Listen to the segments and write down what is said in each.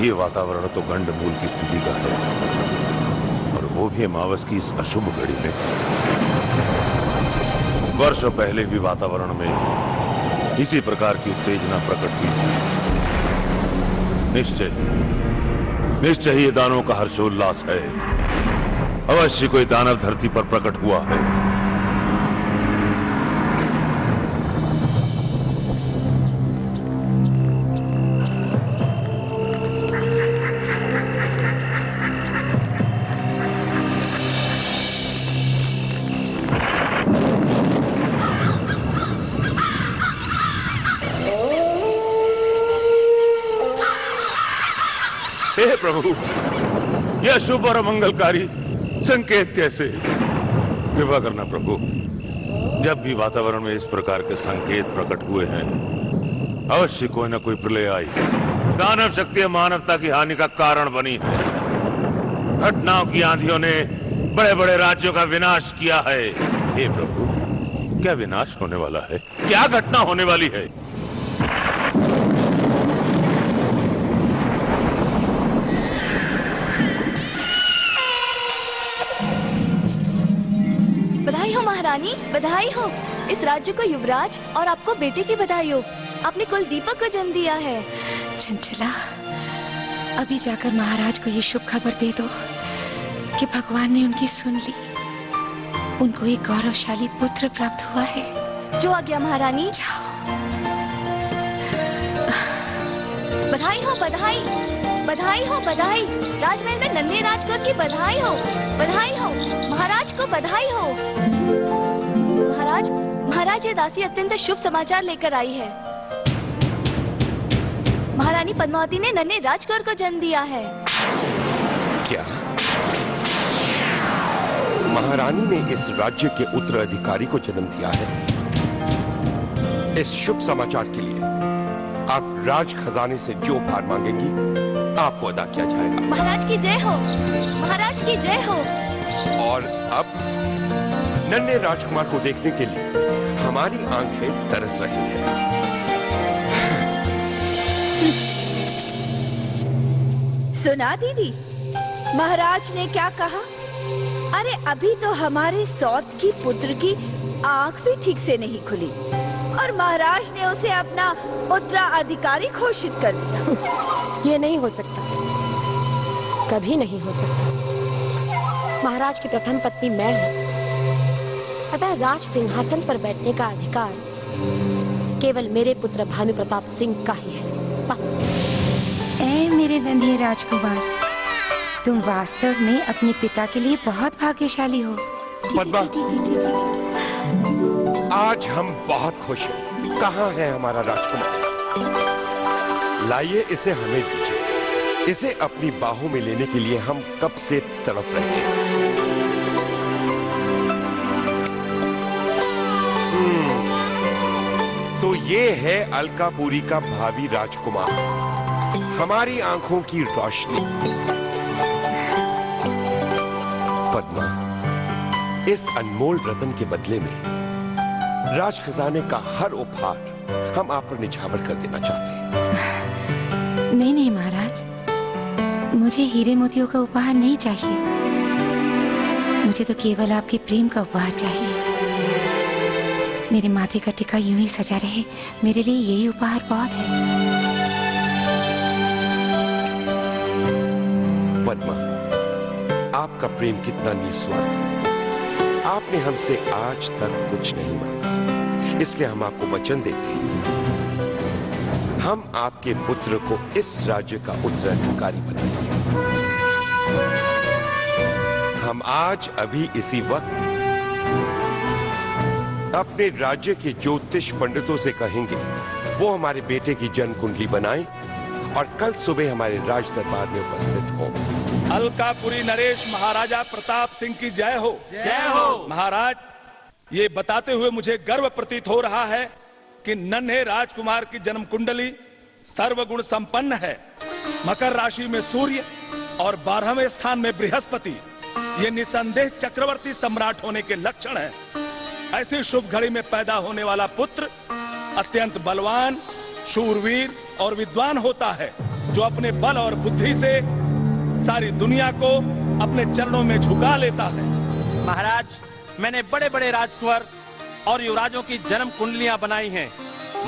ये वातावरण तो गंडमूल की स्थिति का है, और वो भी अमावस की इस अशुभ घड़ी में। वर्षों पहले भी वातावरण में इसी प्रकार की उत्तेजना प्रकट हुई थी। निश्चय ये दानों का हर्षोल्लास है। अवश्य कोई दानव धरती पर प्रकट हुआ है। हे प्रभु, यह शुभ और मंगलकारी संकेत कैसे? कृपा करना प्रभु, जब भी वातावरण में इस प्रकार के संकेत प्रकट हुए हैं, अवश्य कोई न कोई प्रलय आई। दानव शक्ति मानवता की हानि का कारण बनी है। घटनाओं की आंधियों ने बड़े बड़े राज्यों का विनाश किया है। हे प्रभु, क्या विनाश होने वाला है? क्या घटना होने वाली है? बधाई हो महारानी, बधाई हो। इस राज्य को युवराज और आपको बेटे की बधाई हो। आपने कुल दीपक को जन्म दिया है। चंचला, अभी जाकर महाराज को ये शुभ खबर दे दो कि भगवान ने उनकी सुन ली। उनको एक गौरवशाली पुत्र प्राप्त हुआ है। जो आ गया महारानी। जाओ। बधाई हो, बधाई, बधाई हो, बधाई। राजमहल में नन्हे राजकुमार की बधाई हो, बधाई हो। महाराज को बधाई हो। महाराज ये दासी अत्यंत शुभ समाचार लेकर आई है। महारानी पद्मावती ने नन्हे राजकुमार को जन्म दिया है। क्या महारानी ने इस राज्य के उत्तराधिकारी को जन्म दिया है? इस शुभ समाचार के लिए आप राज खजाने से जो भार मांगेंगी आपको अदा किया जाएगा। महाराज की जय हो, महाराज की जय हो। और अब नन्हे राजकुमार को देखने के लिए हमारी आंखें तरस रही हैं। सुना दीदी, महाराज ने क्या कहा? अरे अभी तो हमारे सौत की पुत्र की आंख भी ठीक से नहीं खुली और महाराज ने उसे अपना उत्तराधिकारी घोषित कर दिया। ये नहीं हो सकता, कभी नहीं हो सकता। महाराज की प्रथम पत्नी मैं हूँ, अतः राज सिंहासन पर बैठने का अधिकार केवल मेरे पुत्र भानु प्रताप सिंह का ही है, बस। ऐ मेरे नन्हे राजकुमार, तुम वास्तव में अपने पिता के लिए बहुत भाग्यशाली हो। पद्मा, आज हम बहुत खुश हैं। कहाँ है हमारा राजकुमार? लाइए इसे हमें दीजिए। इसे अपनी बाहों में लेने के लिए हम कब से तड़प रहे हैं। तो ये है अलकापुरी का भावी राजकुमार, हमारी आंखों की रोशनी। पद्मा, इस अनमोल रतन के बदले में राज खजाने का हर उपहार हम आप पर निछावर कर देना चाहते हैं। नहीं नहीं महाराज, मुझे हीरे मोतियों का उपहार नहीं चाहिए। मुझे तो केवल आपके प्रेम का उपहार चाहिए। मेरे माथे का टिका यूं ही सजा रहे, मेरे लिए यही उपहार बहुत है। पद्मा, आपका प्रेम कितना निस्वार्थ है। आपने हमसे आज तक कुछ नहीं मांगा, इसलिए हम आपको वचन देते हैं, हम आपके पुत्र को इस राज्य का उत्तराधिकारी बनाएंगे। हम आज अभी इसी वक्त अपने राज्य के ज्योतिष पंडितों से कहेंगे वो हमारे बेटे की जन्म कुंडली बनाएं और कल सुबह हमारे राज दरबार में उपस्थित हो। अलकापुरी नरेश महाराजा प्रताप सिंह की जय हो। जय हो। महाराज, ये बताते हुए मुझे गर्व प्रतीत हो रहा है कि नन्हे राजकुमार की जन्म कुंडली सर्वगुण संपन्न है। मकर राशि में सूर्य और 12वें स्थान में बृहस्पति, ये निसंदेह चक्रवर्ती सम्राट होने के लक्षण है। ऐसी शुभ घड़ी में पैदा होने वाला पुत्र अत्यंत बलवान, शूरवीर और विद्वान होता है। जो अपने बल और बुद्धि से सारी दुनिया को अपने चरणों में झुका लेता है। महाराज, मैंने बड़े बड़े राजकुंवर और युवराजों की जन्म कुंडलियां बनाई हैं,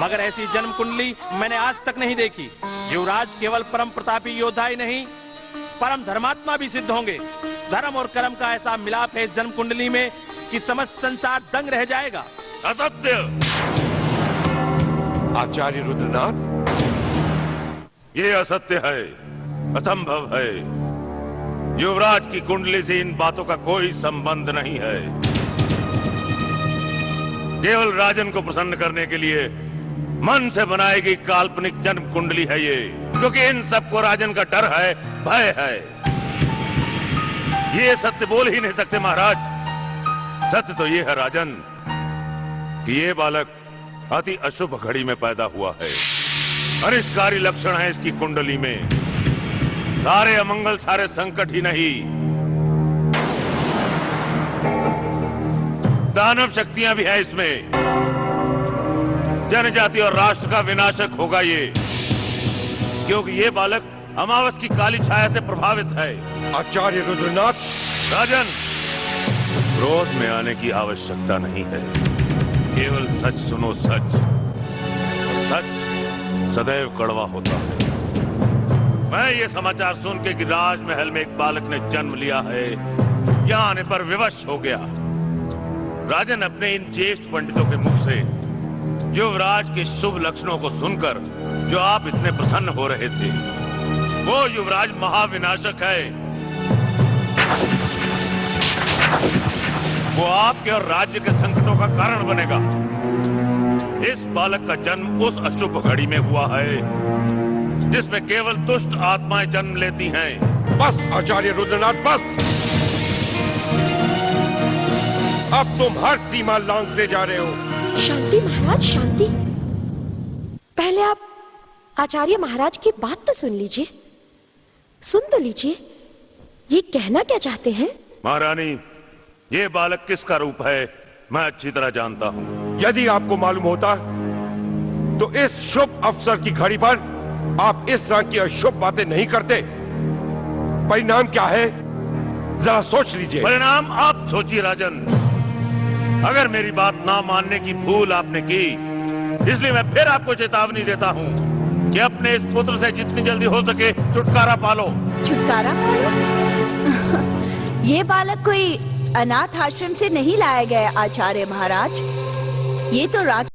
मगर ऐसी जन्म कुंडली मैंने आज तक नहीं देखी। युवराज केवल परम प्रतापी योद्धा ही नहीं, परम धर्मात्मा भी सिद्ध होंगे। धर्म और कर्म का ऐसा मिलाप है इस जन्म कुंडली में कि समस्त संसार दंग रह जाएगा। असत्य! आचार्य रुद्रनाथ, ये असत्य है, असंभव है। युवराज की कुंडली से इन बातों का कोई संबंध नहीं है। केवल राजन को प्रसन्न करने के लिए मन से बनाई गई काल्पनिक जन्म कुंडली है ये, क्योंकि इन सबको राजन का डर है, भय है। ये सत्य बोल ही नहीं सकते महाराज। सत्य तो ये है राजन कि ये बालक अति अशुभ घड़ी में पैदा हुआ है। अनिष्कारी लक्षण है इसकी कुंडली में। सारे अमंगल, सारे संकट ही नहीं, दानव शक्तियां भी है इसमें। जनजाति और राष्ट्र का विनाशक होगा ये, क्योंकि ये बालक अमावस की काली छाया से प्रभावित है। आचार्य रुद्रनाथ, राजन, क्रोध में आने की आवश्यकता नहीं है। केवल सच सुनो, सच। सच सदैव कड़वा होता है। मैं ये समाचार सुन के कि राजमहल में एक बालक ने जन्म लिया है, यहाँ आने पर विवश हो गया। राजन अपने इन ज्येष्ठ पंडितों के मुख से युवराज के शुभ लक्षणों को सुनकर जो आप इतने प्रसन्न हो रहे थे, वो युवराज महाविनाशक है। वो आपके और राज्य के संकटों का कारण बनेगा। इस बालक का जन्म उस अशुभ घड़ी में हुआ है जिसमें केवल दुष्ट आत्माएं जन्म लेती हैं। बस आचार्य रुद्रनाथ, बस। अब तुम हर सीमा लांघते जा रहे हो। शांति महाराज, शांति। पहले आप आचार्य महाराज की बात तो सुन लीजिए। सुन तो लीजिए, ये कहना क्या चाहते हैं? महारानी, ये बालक किसका रूप है मैं अच्छी तरह जानता हूँ। यदि आपको मालूम होता तो इस शुभ अवसर की घड़ी पर आप इस तरह की अशुभ बातें नहीं करते। परिणाम क्या है जरा सोच लीजिए। परिणाम आप सोचिए राजन। अगर मेरी बात ना मानने की भूल आपने की, इसलिए मैं फिर आपको चेतावनी देता हूँ कि अपने इस पुत्र से जितनी जल्दी हो सके छुटकारा पालो। छुटकारा पालो? ये बालक कोई अनाथ आश्रम से नहीं लाया गया आचार्य महाराज। ये तो राज